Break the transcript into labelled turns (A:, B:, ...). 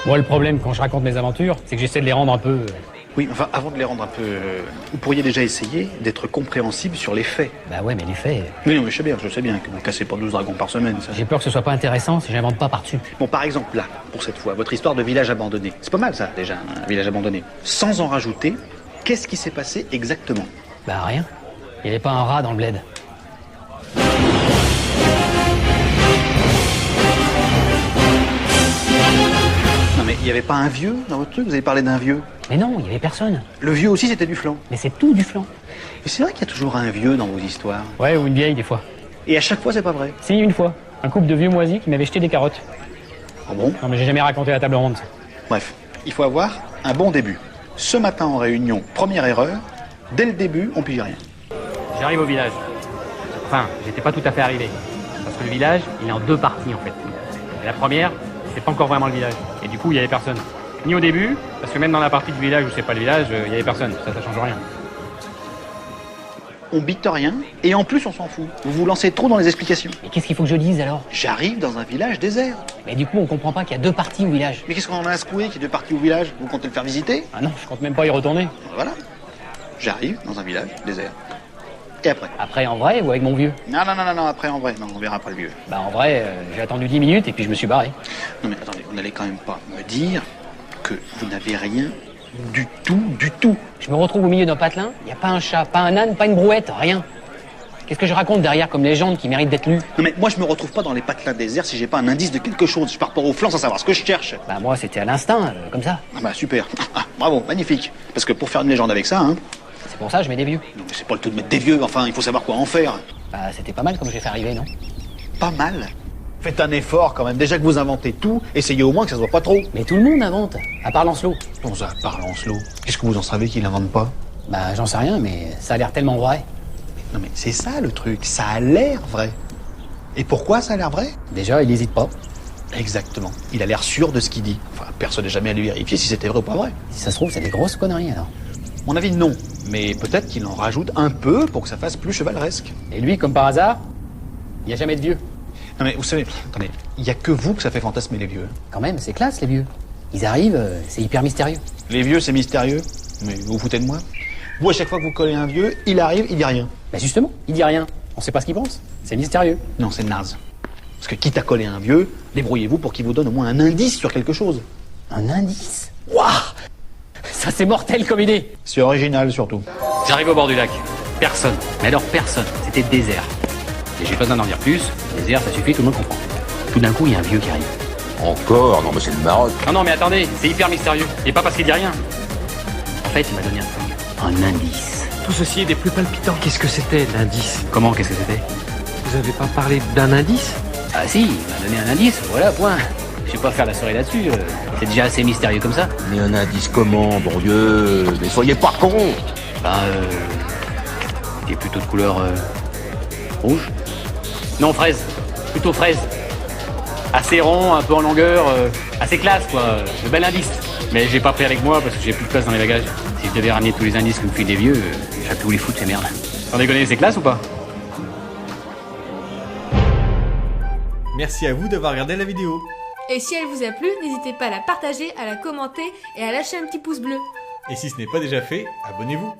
A: Moi, le problème quand je raconte mes aventures, c'est que j'essaie de les rendre un peu...
B: Oui, enfin, avant de les rendre un peu... vous pourriez déjà essayer d'être compréhensible sur les faits.
A: Bah ouais, mais les faits...
B: Oui, non, mais je sais bien que vous cassez pas 12 dragons par semaine, ça.
A: J'ai peur que ce soit pas intéressant si j'invente pas par-dessus.
B: Bon, par exemple, là, pour cette fois, votre histoire de village abandonné. C'est pas mal, ça, déjà, un village abandonné. Sans en rajouter, qu'est-ce qui s'est passé exactement?
A: Bah rien. Il y avait pas un rat dans le bled.
B: Non, mais il y avait pas un vieux dans votre truc? Vous avez parlé d'un vieux?
A: Mais non, il y avait personne.
B: Le vieux aussi, c'était du flan.
A: Mais c'est tout du flan.
B: Mais c'est vrai qu'il y a toujours un vieux dans vos histoires.
A: Ouais, ou une vieille, des fois.
B: Et à chaque fois, c'est pas vrai.
A: Si, une fois. Un couple de vieux moisis qui m'avait jeté des carottes.
B: Ah bon?
A: Non, mais j'ai jamais raconté la table ronde.
B: Bref, il faut avoir un bon début. Ce matin en réunion, première erreur, dès le début, on pige rien.
A: J'arrive au village. Enfin, j'étais pas tout à fait arrivé. Parce que le village, il est en deux parties, en fait. Et la première, c'est pas encore vraiment le village. Et du coup, il y avait personne. Ni au début, parce que même dans la partie du village où c'est pas le village, il y avait personne. Ça change rien.
B: On bite rien, et en plus, on s'en fout. Vous vous lancez trop dans les explications.
A: Mais qu'est-ce qu'il faut que je dise, alors?
B: J'arrive dans un village désert.
A: Mais du coup, on comprend pas qu'il y a deux parties au village.
B: Mais qu'est-ce qu'on en a à secouer qu'il y ait deux parties au village? Vous comptez le faire visiter?
A: Ah non, je compte même pas y retourner.
B: Voilà. J'arrive dans un village désert. Et après?
A: Après, en vrai, ou avec mon vieux?
B: Non, après en vrai. Non, on verra après le vieux.
A: Bah en vrai, j'ai attendu 10 minutes et puis je me suis barré.
B: Non mais attendez, vous n'allez quand même pas me dire que vous n'avez rien du tout.
A: Je me retrouve au milieu d'un patelin, il n'y a pas un chat, pas un âne, pas une brouette, rien. Qu'est-ce que je raconte derrière comme légende qui mérite d'être lue?
B: Non mais moi je me retrouve pas dans les patelins déserts si j'ai pas un indice de quelque chose. Je pars pas au flanc sans savoir ce que je cherche.
A: Bah moi c'était à l'instinct, comme ça.
B: Ah bah super. Ah, bravo, magnifique. Parce que pour faire une légende avec ça, hein.
A: C'est pour ça que je mets des vieux.
B: Non mais c'est pas le tout de mettre des vieux, enfin il faut savoir quoi en faire.
A: Bah c'était pas mal comme j'ai fait arriver, non?
B: Pas mal. Faites un effort quand même. Déjà que vous inventez tout, essayez au moins que ça se voit pas trop.
A: Mais tout le monde invente, à part Lancelot.
B: Bon ça, par Lancelot. Qu'est-ce que vous en savez qu'il invente pas?
A: Bah j'en sais rien, mais ça a l'air tellement vrai.
B: Non mais c'est ça le truc, ça a l'air vrai. Et pourquoi ça a l'air vrai?
A: Déjà, il hésite pas.
B: Exactement. Il a l'air sûr de ce qu'il dit. Enfin, personne n'est jamais allé vérifier si c'était vrai ou pas vrai.
A: Si ça se trouve, c'est des grosses conneries alors.
B: Mon avis, non. Mais peut-être qu'il en rajoute un peu pour que ça fasse plus chevaleresque.
A: Et lui, comme par hasard, il n'y a jamais de vieux.
B: Non mais vous savez, attendez, il y a que vous que ça fait fantasmer les vieux.
A: Quand même, c'est classe les vieux. Ils arrivent, c'est hyper mystérieux.
B: Les vieux, c'est mystérieux. Mais vous vous foutez de moi? Vous, à chaque fois que vous collez un vieux, il arrive, il dit rien.
A: Bah justement, il dit rien. On sait pas ce qu'il pense. C'est mystérieux.
B: Non, c'est naze. Parce que quitte à coller un vieux, débrouillez-vous pour qu'il vous donne au moins un indice sur quelque chose.
A: Un indice? Waouh! Ça c'est mortel comme idée.
B: C'est original surtout.
A: J'arrive au bord du lac. Personne. Mais alors personne. C'était désert. Et j'ai pas besoin d'en dire plus. Désert, ça suffit, tout le monde comprend. Tout d'un coup, il y a un vieux qui arrive.
C: Encore? Non mais c'est le Maroc.
A: Non, mais attendez, c'est hyper mystérieux. Et pas parce qu'il dit rien. En fait, il m'a donné un truc. Un indice.
D: Tout ceci est des plus palpitants. Qu'est-ce que c'était, l'indice?
A: Comment? Qu'est-ce que c'était?
D: Vous avez pas parlé d'un indice?
A: Ah si, il m'a donné un indice, voilà, point. Je vais pas faire la soirée là-dessus. C'est déjà assez mystérieux comme ça.
C: Mais un indice comment, bon Dieu? Mais soyez pas con.
A: Ben, il est plutôt de couleur rouge. Non, fraise. Plutôt fraise. Assez rond, un peu en longueur, assez classe, quoi. De bel indice. Mais j'ai pas pris avec moi parce que j'ai plus de place dans les bagages. Si je devais ramener tous les indices que me filent des vieux, j'ai pu où les foutre, ces merdes. Sans déconner, c'est classe ou pas?
E: Merci à vous d'avoir regardé la vidéo.
F: Et si elle vous a plu, n'hésitez pas à la partager, à la commenter et à lâcher un petit pouce bleu.
E: Et si ce n'est pas déjà fait, abonnez-vous.